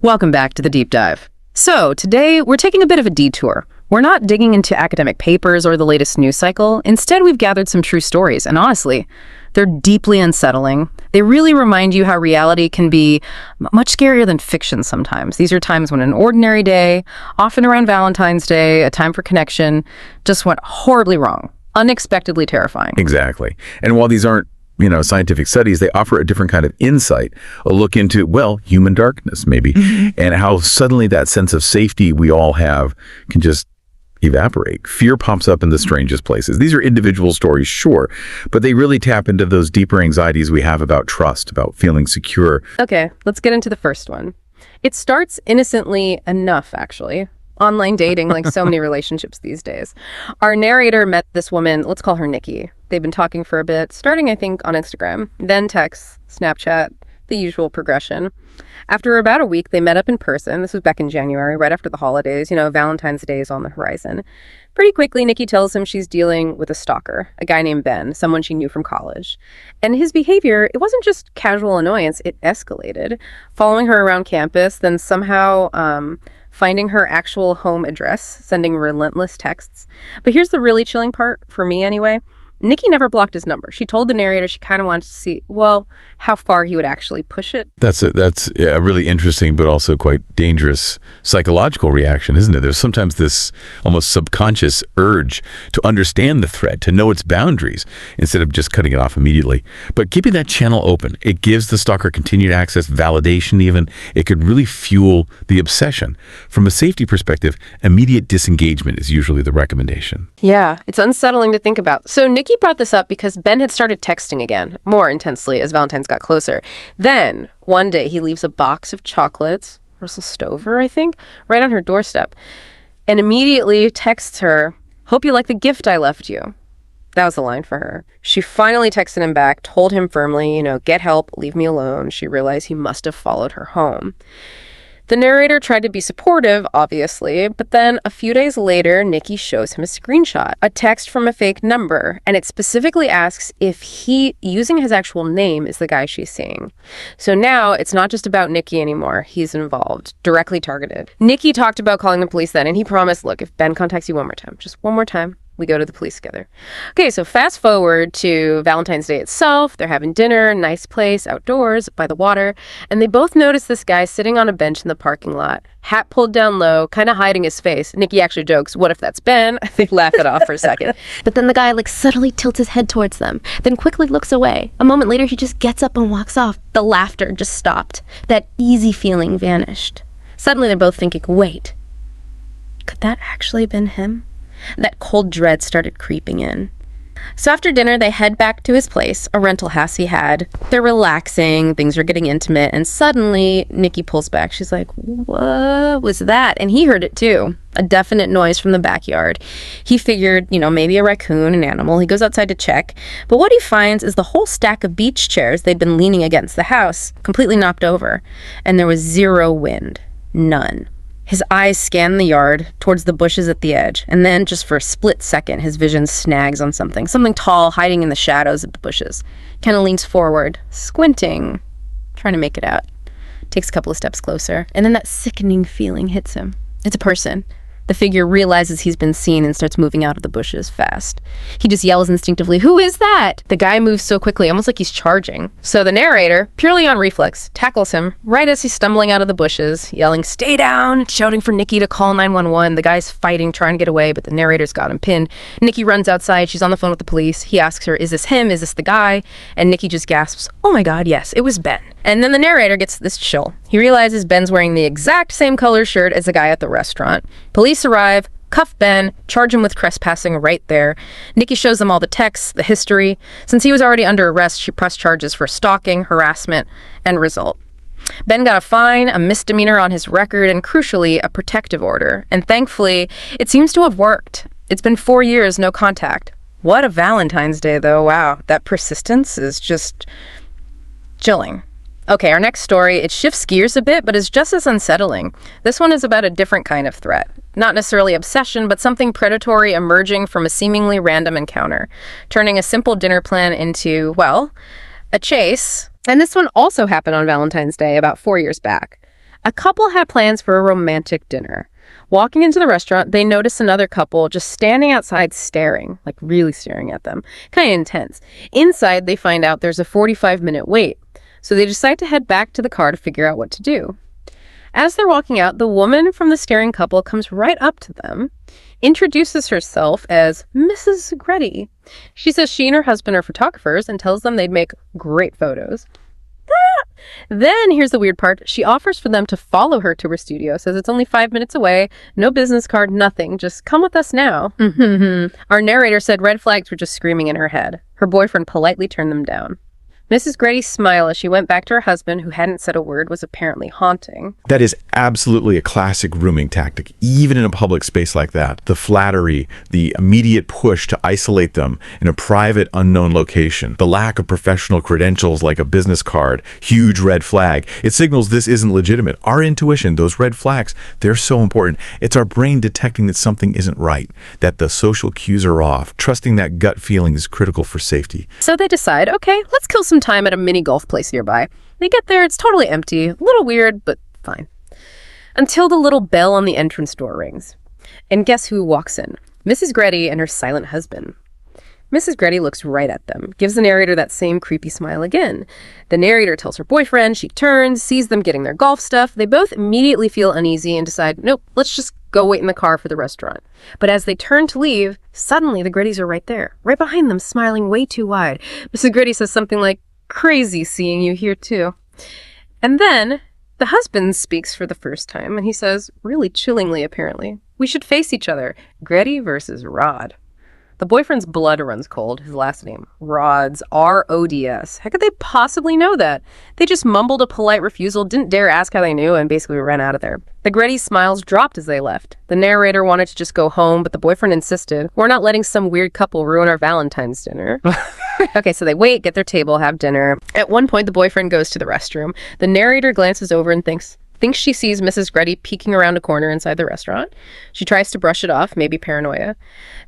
Welcome back to the Deep Dive. So, today we're taking a bit of a detour. We're not digging into academic papers or the latest news cycle. Instead, we've gathered some true stories, and honestly, they're deeply unsettling. They really remind you how reality can be much scarier than fiction sometimes. These are times when an ordinary day, often around Valentine's Day, a time for connection, just went horribly wrong, unexpectedly terrifying. Exactly. And while these aren't scientific studies, they offer a different kind of insight, a look into, well, human darkness, maybe, and how suddenly that sense of safety we all have can just evaporate. Fear pops up in the strangest places. These are individual stories, sure, but they really tap into those deeper anxieties we have about trust, about feeling secure. Okay, let's get into the first one. It starts innocently enough, actually. Online dating, like so many relationships these days. Our narrator met this woman, let's call her Nikki. They've been talking for a bit, starting, I think, on Instagram, then text, Snapchat, the usual progression. After about a week, they met up in person. This was back in January, right after the holidays. Valentine's Day is on the horizon. Pretty quickly, Nikki tells him she's dealing with a stalker, a guy named Ben, someone she knew from college. And his behavior, it wasn't just casual annoyance, it escalated. Following her around campus, then somehow finding her actual home address, sending relentless texts. But here's the really chilling part, for me anyway. Nikki never blocked his number. She told the narrator she kind of wanted to see, well, how far he would actually push it. That's a really interesting but also quite dangerous psychological reaction, isn't it? There's sometimes this almost subconscious urge to understand the threat, to know its boundaries, instead of just cutting it off immediately. But keeping that channel open, it gives the stalker continued access, validation even. It could really fuel the obsession. From a safety perspective, immediate disengagement is usually the recommendation. Yeah, it's unsettling to think about. So Nikki brought this up because Ben had started texting again, more intensely as Valentine's got closer. Then, one day, he leaves a box of chocolates, Russell Stover, I think, right on her doorstep, and immediately texts her, "Hope you like the gift I left you." That was the line for her. She finally texted him back, told him firmly, get help, leave me alone. She realized he must have followed her home. The narrator tried to be supportive, obviously, but then a few days later, Nikki shows him a screenshot, a text from a fake number, and it specifically asks if he, using his actual name, is the guy she's seeing. So now it's not just about Nikki anymore. He's involved, directly targeted. Nikki talked about calling the police then, and he promised, look, if Ben contacts you one more time, just one more time, we go to the police together. Okay, so fast forward to Valentine's Day itself. They're having dinner, nice place, outdoors, by the water. And they both notice this guy sitting on a bench in the parking lot, hat pulled down low, kind of hiding his face. Nikki actually jokes, what if that's Ben? They laugh it off for a second. But then the guy subtly tilts his head towards them, then quickly looks away. A moment later, he just gets up and walks off. The laughter just stopped. That easy feeling vanished. Suddenly, they're both thinking, wait, could that actually have been him? That cold dread started creeping in. So after dinner, they head back to his place, a rental house he had. They're relaxing, things are getting intimate, and suddenly, Nikki pulls back. She's like, what was that? And he heard it too, a definite noise from the backyard. He figured, maybe a raccoon, an animal. He goes outside to check, but what he finds is the whole stack of beach chairs they'd been leaning against the house, completely knocked over, and there was zero wind. None. His eyes scan the yard towards the bushes at the edge, and then, just for a split second, his vision snags on something tall hiding in the shadows of the bushes. Kind of leans forward, squinting, trying to make it out. Takes a couple of steps closer, and then that sickening feeling hits him. It's a person. The figure realizes he's been seen and starts moving out of the bushes fast. He just yells instinctively, "Who is that?" The guy moves so quickly, almost like he's charging. So the narrator, purely on reflex, tackles him right as he's stumbling out of the bushes, yelling, "Stay down!" shouting for Nikki to call 911. The guy's fighting, trying to get away, but the narrator's got him pinned. Nikki runs outside. She's on the phone with the police. He asks her, "Is this him? Is this the guy?" And Nikki just gasps, "Oh my God, yes, it was Ben." And then the narrator gets this chill. He realizes Ben's wearing the exact same color shirt as the guy at the restaurant. Police arrive, cuff Ben, charge him with trespassing right there. Nikki shows them all the texts, the history. Since he was already under arrest, she pressed charges for stalking, harassment, and result. Ben got a fine, a misdemeanor on his record, and crucially, a protective order. And thankfully, it seems to have worked. It's been 4 years, no contact. What a Valentine's Day, though. Wow, that persistence is just chilling. Okay, our next story, it shifts gears a bit, but is just as unsettling. This one is about a different kind of threat. Not necessarily obsession, but something predatory emerging from a seemingly random encounter, turning a simple dinner plan into, well, a chase. And this one also happened on Valentine's Day about 4 years back. A couple had plans for a romantic dinner. Walking into the restaurant, they notice another couple just standing outside staring, like really staring at them. Kind of intense. Inside, they find out there's a 45-minute wait. So they decide to head back to the car to figure out what to do. As they're walking out, the woman from the staring couple comes right up to them, introduces herself as Mrs. Greddy. She says she and her husband are photographers and tells them they'd make great photos. Then, here's the weird part, she offers for them to follow her to her studio, says it's only 5 minutes away, no business card, nothing, just come with us now. Our narrator said red flags were just screaming in her head. Her boyfriend politely turned them down. Mrs. Grady's smile as she went back to her husband, who hadn't said a word, was apparently haunting. That is absolutely a classic grooming tactic, even in a public space like that. The flattery, the immediate push to isolate them in a private, unknown location, the lack of professional credentials like a business card, huge red flag. It signals this isn't legitimate. Our intuition, those red flags, they're so important. It's our brain detecting that something isn't right, that the social cues are off. Trusting that gut feeling is critical for safety. So they decide, okay, let's kill some time at a mini golf place nearby. They get there, it's totally empty, a little weird, but fine. Until the little bell on the entrance door rings. And guess who walks in? Mrs. Greddy and her silent husband. Mrs. Greddy looks right at them, gives the narrator that same creepy smile again. The narrator tells her boyfriend, she turns, sees them getting their golf stuff. They both immediately feel uneasy and decide, nope, let's just go wait in the car for the restaurant. But as they turn to leave, suddenly the Greddys are right there, right behind them, smiling way too wide. Mrs. Greddy says something like, crazy seeing you here too. And then the husband speaks for the first time, and he says, really chillingly apparently, we should face each other, Greddy versus Rod. The boyfriend's blood runs cold, his last name, Rods, R-O-D-S. How could they possibly know that? They just mumbled a polite refusal, didn't dare ask how they knew, and basically ran out of there. The Greddy smiles dropped as they left. The narrator wanted to just go home, but the boyfriend insisted, we're not letting some weird couple ruin our Valentine's dinner. Okay, so they wait, get their table, have dinner. At one point, the boyfriend goes to the restroom. The narrator glances over and thinks she sees Mrs. Greddy peeking around a corner inside the restaurant. She tries to brush it off, maybe paranoia.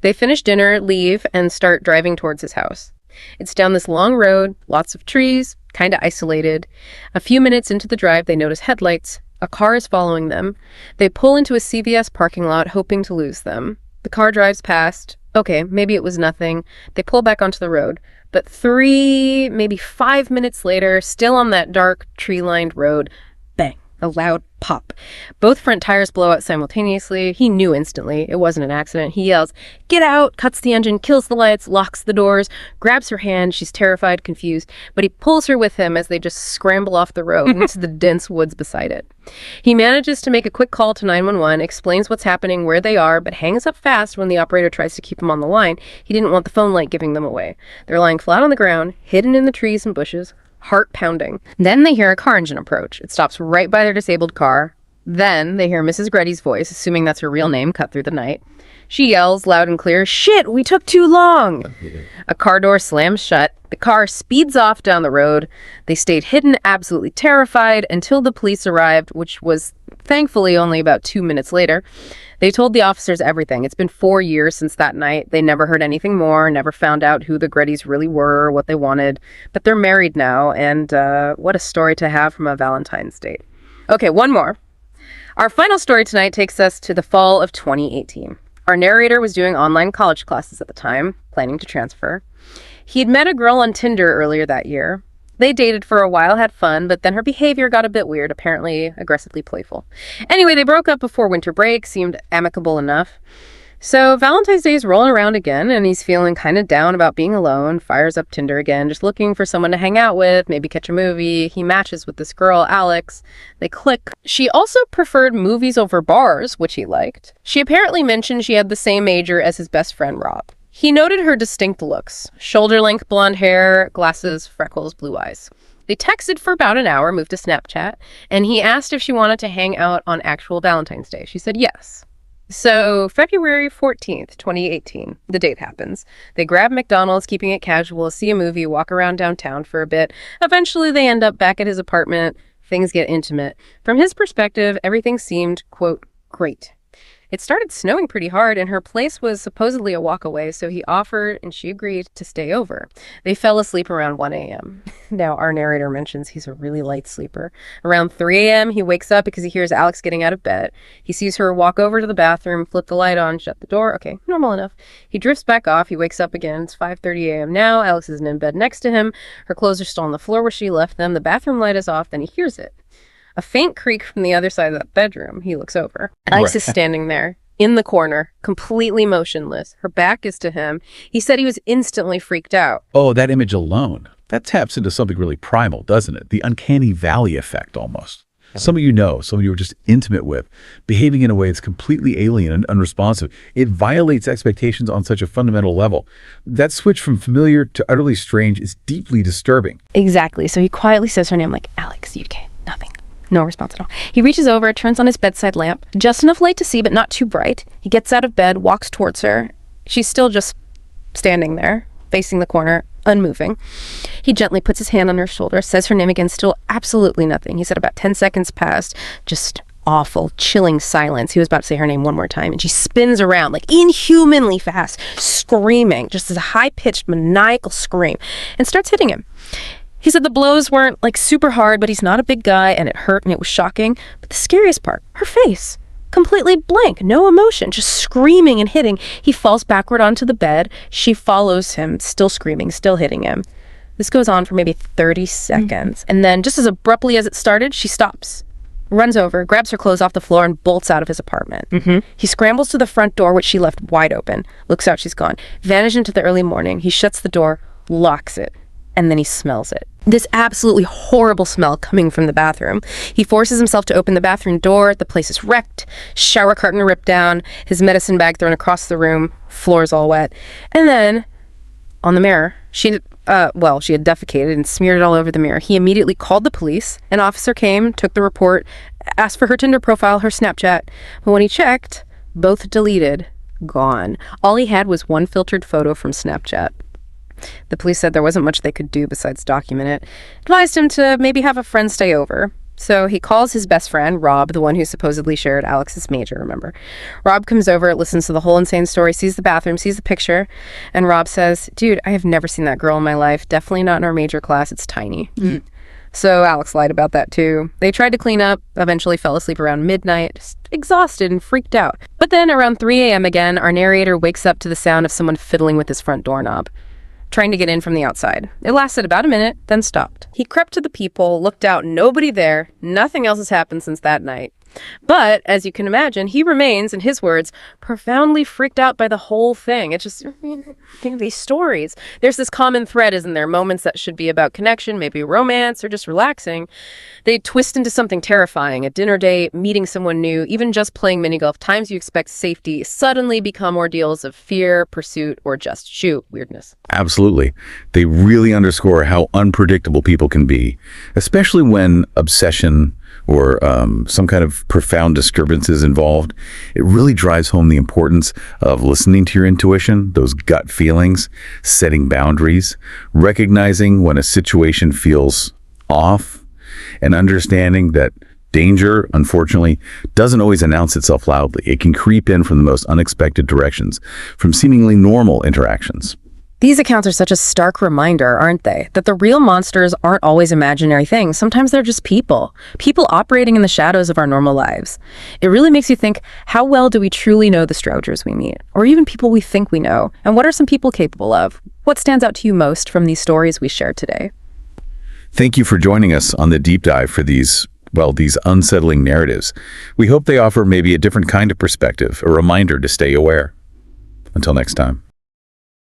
They finish dinner, leave, and start driving towards his house. It's down this long road, lots of trees, kind of isolated. A few minutes into the drive, they notice headlights. A car is following them. They pull into a CVS parking lot, hoping to lose them. The car drives past. Okay, maybe it was nothing. They pull back onto the road. But 3, maybe 5 minutes later, still on that dark, tree-lined road, bang. A loud pop. Both front tires blow out simultaneously. He knew instantly. It wasn't an accident. He yells, get out, cuts the engine, kills the lights, locks the doors, grabs her hand. She's terrified, confused, but he pulls her with him as they just scramble off the road into the dense woods beside it. He manages to make a quick call to 911, explains what's happening, where they are, but hangs up fast when the operator tries to keep him on the line. He didn't want the phone light giving them away. They're lying flat on the ground, hidden in the trees and bushes, heart pounding. Then they hear a car engine approach. It stops right by their disabled car. Then they hear Mrs. Greddy's voice, assuming that's her real name, cut through the night. She yells loud and clear, shit, we took too long. A car door slams shut. The car speeds off down the road. They stayed hidden, absolutely terrified, until the police arrived, which was thankfully only about 2 minutes later. They told the officers everything. It's been 4 years since that night. They never heard anything more, never found out who the Greddys really were or what they wanted. But they're married now, and what a story to have from a Valentine's date. Okay, one more. Our final story tonight takes us to the fall of 2018. Our narrator was doing online college classes at the time, planning to transfer. He'd met a girl on Tinder earlier that year. They dated for a while, had fun, but then her behavior got a bit weird, apparently aggressively playful. Anyway, they broke up before winter break, seemed amicable enough. So Valentine's Day is rolling around again, and he's feeling kind of down about being alone, fires up Tinder again, just looking for someone to hang out with, maybe catch a movie. He matches with this girl, Alex. They click. She also preferred movies over bars, which he liked. She apparently mentioned she had the same major as his best friend, Rob. He noted her distinct looks, shoulder-length blonde hair, glasses, freckles, blue eyes. They texted for about an hour, moved to Snapchat, and he asked if she wanted to hang out on actual Valentine's Day. She said yes. So February 14th, 2018, the date happens. They grab McDonald's, keeping it casual, see a movie, walk around downtown for a bit. Eventually they end up back at his apartment. Things get intimate. From his perspective, everything seemed, quote, great. It started snowing pretty hard, and her place was supposedly a walk away, so he offered and she agreed to stay over. They fell asleep around 1 a.m. Now, our narrator mentions he's a really light sleeper. Around 3 a.m., he wakes up because he hears Alex getting out of bed. He sees her walk over to the bathroom, flip the light on, shut the door. Okay, normal enough. He drifts back off. He wakes up again. It's 5:30 a.m. now. Alex isn't in bed next to him. Her clothes are still on the floor where she left them. The bathroom light is off. Then he hears it. A faint creak from the other side of that bedroom. He looks over. Alex is standing there in the corner, completely motionless. Her back is to him. He said he was instantly freaked out. Oh, that image alone. That taps into something really primal, doesn't it? The uncanny valley effect almost. Someone you were just intimate with, behaving in a way that's completely alien and unresponsive. It violates expectations on such a fundamental level. That switch from familiar to utterly strange is deeply disturbing. Exactly. So he quietly says her name like, Alex, you okay? Nothing. No response at all. He reaches over, turns on his bedside lamp, just enough light to see, but not too bright. He gets out of bed, walks towards her. She's still just standing there, facing the corner, unmoving. He gently puts his hand on her shoulder, says her name again, still absolutely nothing. He said about 10 seconds passed, just awful, chilling silence. He was about to say her name one more time, and she spins around like inhumanly fast, screaming, just as a high-pitched, maniacal scream, and starts hitting him. He said the blows weren't like super hard, but he's not a big guy, and it hurt, and it was shocking. But the scariest part, her face. Completely blank, no emotion, just screaming and hitting. He falls backward onto the bed. She follows him, still screaming, still hitting him. This goes on for maybe 30 seconds. And then, just as abruptly as it started, she stops, runs over, grabs her clothes off the floor, and bolts out of his apartment. He scrambles to the front door, which she left wide open. Looks out, she's gone. Vanished into the early morning. He shuts the door, locks it, and then he smells it. This absolutely horrible smell coming from the bathroom. He forces himself to open the bathroom door. The place is wrecked. Shower curtain ripped down. His medicine bag thrown across the room. Floor's all wet. And then, on the mirror, she had defecated and smeared it all over the mirror. He immediately called the police. An officer came, took the report, asked for her Tinder profile, her Snapchat. But when he checked, both deleted, gone. All he had was one filtered photo from Snapchat. The police said there wasn't much they could do besides document it. Advised him to maybe have a friend stay over. So he calls his best friend, Rob, the one who supposedly shared Alex's major, remember. Rob comes over, listens to the whole insane story, sees the bathroom, sees the picture, and Rob says, dude, I have never seen that girl in my life. Definitely not in our major class. It's tiny. So Alex lied about that too. They tried to clean up, eventually fell asleep around midnight, just exhausted and freaked out. But then around 3 a.m. again, our narrator wakes up to the sound of someone fiddling with his front doorknob, trying to get in from the outside. It lasted about a minute, then stopped. He crept to the peephole, looked out, nobody there. Nothing else has happened since that night. But, as you can imagine, he remains, in his words, profoundly freaked out by the whole thing. It's just, think of these stories. There's this common thread, isn't there? Moments that should be about connection, maybe romance, or just relaxing. They twist into something terrifying. A dinner date, meeting someone new, even just playing mini golf. Times you expect safety suddenly become ordeals of fear, pursuit, or just weirdness. Absolutely. They really underscore how unpredictable people can be, especially when obsession or some kind of profound disturbance is involved. It really drives home the importance of listening to your intuition, those gut feelings, setting boundaries, recognizing when a situation feels off, and understanding that danger, unfortunately, doesn't always announce itself loudly. It can creep in from the most unexpected directions, from seemingly normal interactions. These accounts are such a stark reminder, aren't they? That the real monsters aren't always imaginary things. Sometimes they're just people. People operating in the shadows of our normal lives. It really makes you think, how well do we truly know the strangers we meet? Or even people we think we know? And what are some people capable of? What stands out to you most from these stories we shared today? Thank you for joining us on the deep dive for these unsettling narratives. We hope they offer maybe a different kind of perspective, a reminder to stay aware. Until next time.